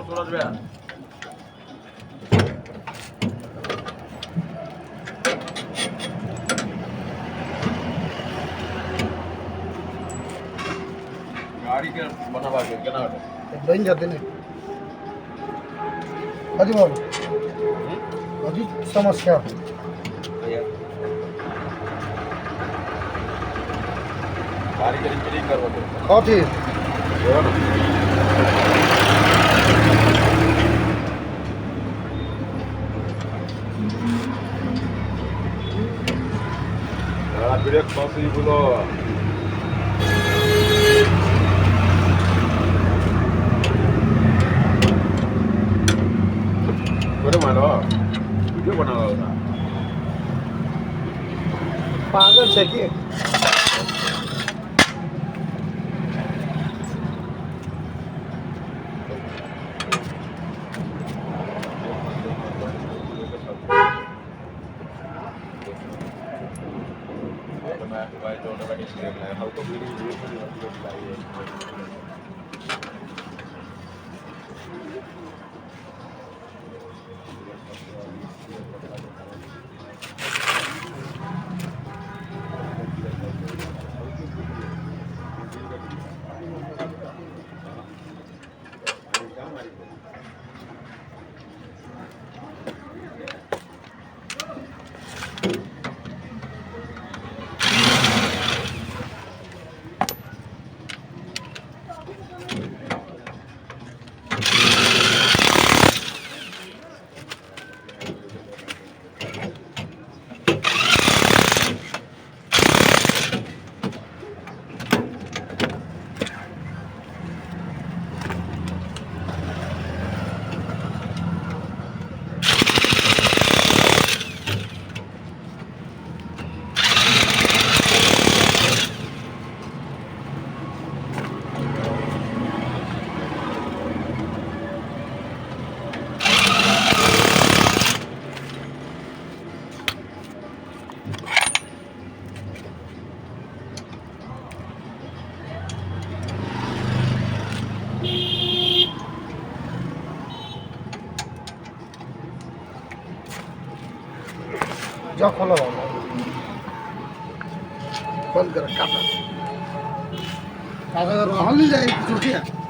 सूरज भैया गाड़ी के बनावा के केना बन जाते ने अजी बाबू अजी समस्या गाड़ी के रिपेयरिंग करवा दे कथी ब्रेक सही बोलो करे मारो वीडियो बना रहा था पागल છે કે मैं भाई जो ऑटोमेटिक देख रहा है हम तो वीडियो चाहिए जा खोलो बाबू बंद कर काटा काटा कर हल नहीं जाए छुट्टियाँ